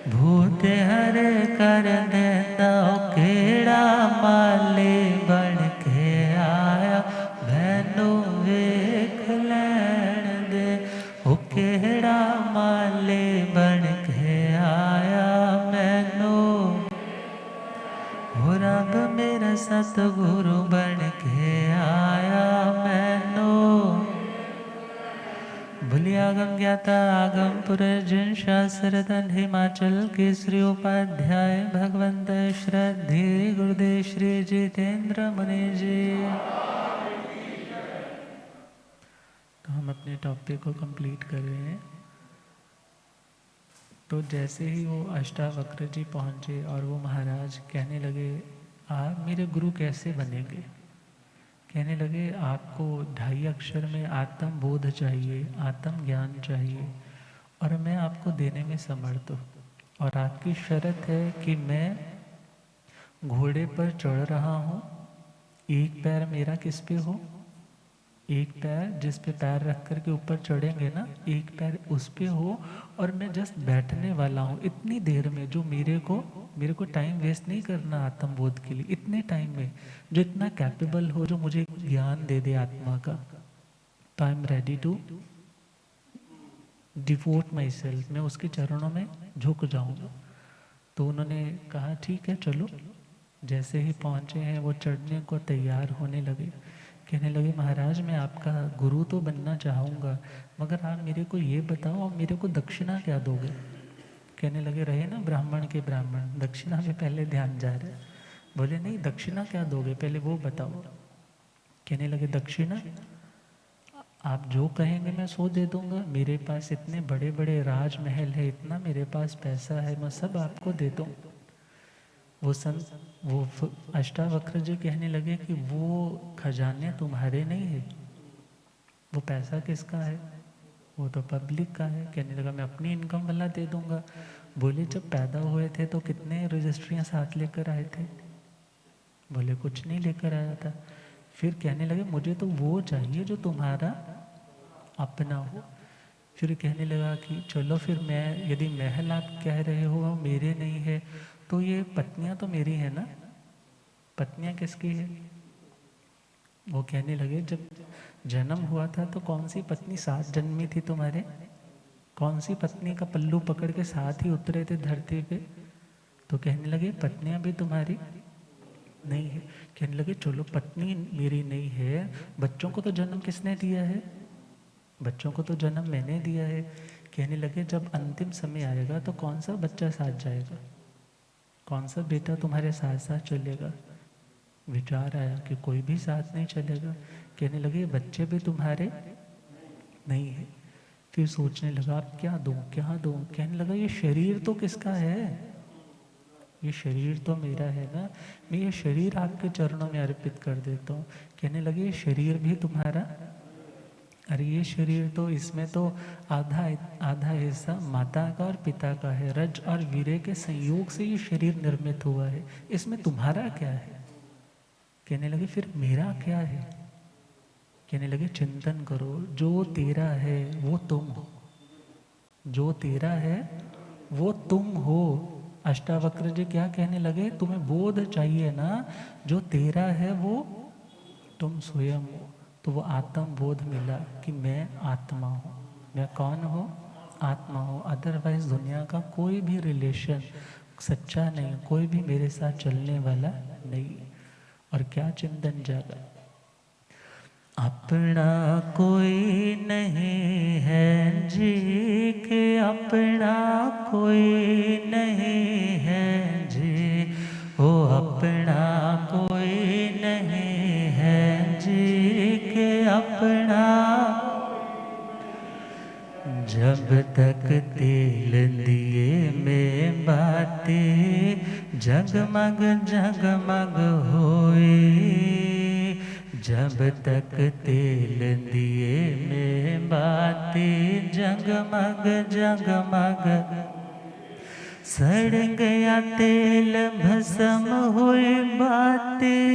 Speaker 1: बूटे हरे कर देंदा, केड़ा माली बन के आया मैनू वेख लैण दे, ओ केड़ा माली बन के आया मैनू, हो रब मेरा सतगुरु बन के आया मैनू। भूलिया आगम ज्ञाता आगम पुरर्जन शास्त्र धन हिमाचल केसरी उपाध्याय भगवंत श्रद्धे गुरुदेव श्री जितेंद्र मुनि जी। तो हम अपने टॉपिक को कंप्लीट कर रहे हैं। तो जैसे ही वो अष्टावक्र जी पहुँचे और वो महाराज कहने लगे आप मेरे गुरु कैसे बनेंगे। कहने लगे आपको 2.5 अक्षर में आत्म बोध चाहिए, आत्म ज्ञान चाहिए और मैं आपको देने में समर्थ हूँ। और आपकी शर्त है कि मैं घोड़े पर चढ़ रहा हूँ, एक पैर मेरा किस पे हो, एक पैर जिस पे पैर रख कर के ऊपर चढ़ेंगे ना, एक पैर उस पे हो और मैं जस्ट बैठने वाला हूँ इतनी देर में, जो मेरे को टाइम वेस्ट नहीं करना आत्म बोध के लिए, इतने टाइम में जो इतना कैपेबल हो, जो मुझे ज्ञान दे दे आत्मा का, तो I am ready to devote myself, मैं उसके चरणों में झुक जाऊंगा। तो उन्होंने कहा ठीक है चलो। जैसे ही पहुंचे हैं वो चढ़ने को तैयार होने लगे। कहने लगे महाराज मैं आपका गुरु तो बनना चाहूँगा, मगर आप मेरे को ये बताओ आप मेरे को दक्षिणा क्या दोगे। कहने लगे रहे ना ब्राह्मण के ब्राह्मण, दक्षिणा में पहले ध्यान जा रहा है। बोले नहीं दक्षिणा क्या दोगे पहले वो बताओ। कहने लगे दक्षिणा आप जो कहेंगे मैं सो दे दूंगा, मेरे पास इतने बड़े बड़े राजमहल है, इतना मेरे पास पैसा है, मैं सब आपको दे दूँ। वो अष्टावक्र जी कहने लगे कि वो खजाने तुम्हारे नहीं है, वो पैसा किसका है, वो तो पब्लिक का है। कहने लगा मैं अपनी इनकम वाला दे दूंगा। बोले जब पैदा हुए थे तो कितने रजिस्ट्रियाँ साथ लेकर आए थे। बोले कुछ नहीं लेकर आया था। फिर कहने लगे मुझे तो वो चाहिए जो तुम्हारा अपना हो। फिर कहने लगा कि चलो फिर मैं, यदि महल आप कह रहे हो मेरे नहीं है, तो ये पत्नियां तो मेरी है ना, पत्नियां किसकी है। वो कहने लगे जब जन्म हुआ था तो कौन सी पत्नी साथ जन्मी थी तुम्हारे, कौन सी पत्नी का पल्लू पकड़ के साथ ही उतरे थे धरती पे। तो कहने लगे पत्नियां भी तुम्हारी नहीं है। कहने लगे चलो पत्नी मेरी नहीं है, बच्चों को तो जन्म किसने दिया है, बच्चों को तो जन्म मैंने दिया है। कहने लगे जब अंतिम समय आएगा तो कौन सा बच्चा साथ जाएगा, कौन सा बेटा तुम्हारे साथ साथ चलेगा। विचार आया कि कोई भी साथ नहीं चलेगा। कहने लगे बच्चे भी तुम्हारे नहीं है। फिर सोचने लगा अब क्या दूँ क्या दूँ। कहने लगा ये शरीर तो किसका है, ये शरीर तो मेरा है ना, मैं ये शरीर आपके चरणों में अर्पित कर देता हूँ। कहने लगे ये शरीर भी तुम्हारा, अरे ये शरीर तो इसमें तो आधा हिस्सा माता का और पिता का है, रज और वीर्य के संयोग से ये शरीर निर्मित हुआ है, इसमें तुम्हारा क्या है। कहने लगे फिर मेरा क्या है। कहने लगे चिंतन करो, जो तेरा है वो तुम हो, जो तेरा है वो तुम हो। अष्टावक्र जी क्या कहने लगे, तुम्हें बोध चाहिए ना, जो तेरा है वो तुम स्वयं हो। तो वो आत्म बोध मिला कि मैं आत्मा हूँ। मैं कौन हूँ, आत्मा हूँ। अदरवाइज दुनिया का कोई भी रिलेशन सच्चा नहीं, कोई भी मेरे साथ चलने वाला नहीं। और क्या चिंतन जागा, अपना कोई नहीं है जी के, अपना कोई नहीं है जी, ओ अपना कोई नहीं है जी के अपना। जब तक तेल दिए में बातें जगमग जगमग होए, जब तक तेल दिए में बातें जगमग जगमग, सड़ गया तेल भस्म हुई बातें,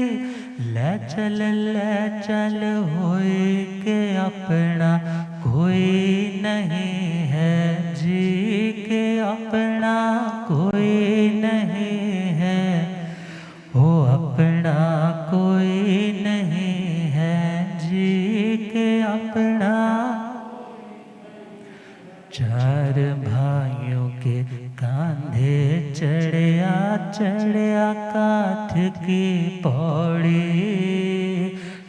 Speaker 1: ले चल होए के अपना कोई नहीं है जी, के अपना कोई नहीं है, वो अपना कोई नहीं है जी, के अपना। चार भाइयों के कांधे चढ़िया काठ की पौड़ी,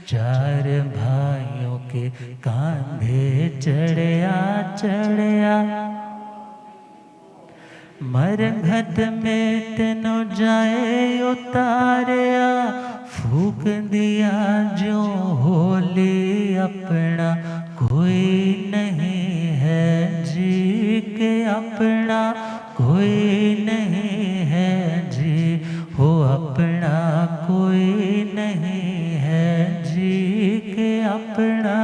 Speaker 1: चार भाइयों के कांधे चढ़िया मरघट में तेनो जाए उतारिया, फूक दिया जो होली अपना कोई नहीं है जी, के अपना कोई नहीं है जी, हो अपना कोई नहीं है जी, के अपना।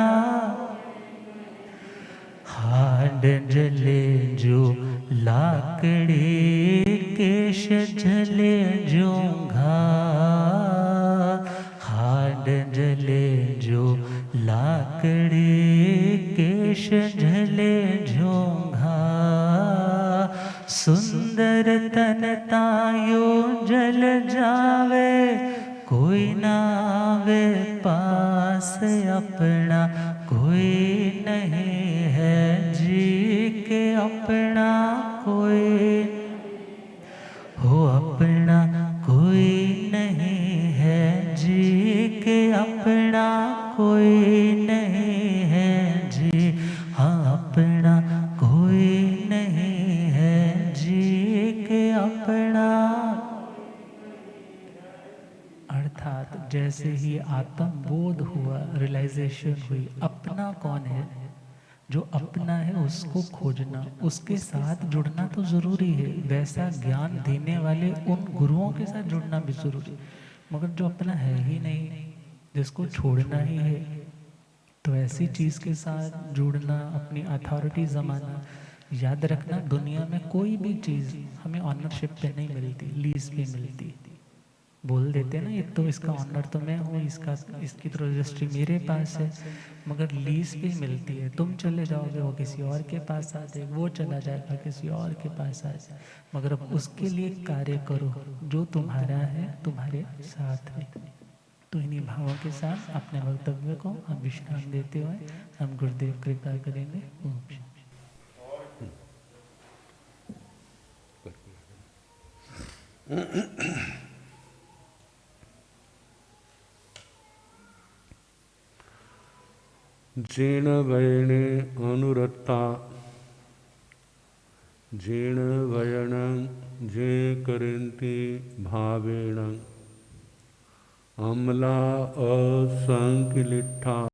Speaker 1: हाड जले जो लाकड़ी, केश जले जो घात, हाड जले जो लाकड़ी, केश जले जो घात, सुंदर तन तायो जल जावे, कोई ना आवे पास अपना कोई नहीं है जी, के अपना कोई, हो अपना कोई नहीं है जी, के अपना कोई नहीं है जी, हाँ अपना कोई नहीं है जी, के अपना। अर्थात जैसे ही आत्म बोध हुआ, रियलाइजेशन हुई, अपना कौन है, जो अपना है उसको खोजना, उसके साथ जुड़ना तो जरूरी है, वैसा ज्ञान देने वाले उन गुरुओं के साथ जुड़ना भी जरूरी, मगर जो अपना है ही नहीं, जिसको छोड़ना ही है, तो ऐसी चीज के साथ जुड़ना, अपनी अथॉरिटी जमाना। याद रखना, दुनिया में कोई भी चीज हमें ऑनरशिप पे नहीं मिलती, लीज पे मिलती। बोल देते ना, ये तो इसका ऑनर तो मैं हूँ, इसकी तो रजिस्ट्री मेरे पास है, मगर लीज पे मिलती है। तुम चले जाओगे वो किसी और के पास आ जाएगा, वो चला जाएगा किसी और के पास आ जाए, मगर अब उसके लिए कार्य करो जो तुम्हारा है, तुम्हारे साथ है। तो इन्हीं भावों के साथ अपने वक्तव्य को हम विश्राम देते हुए हम गुरुदेव कृपा करेंगे। ओम शांति।
Speaker 2: जीण वयने अनुरता, जीण वयन जे करंती भावेण, अमला असंकिलिठा।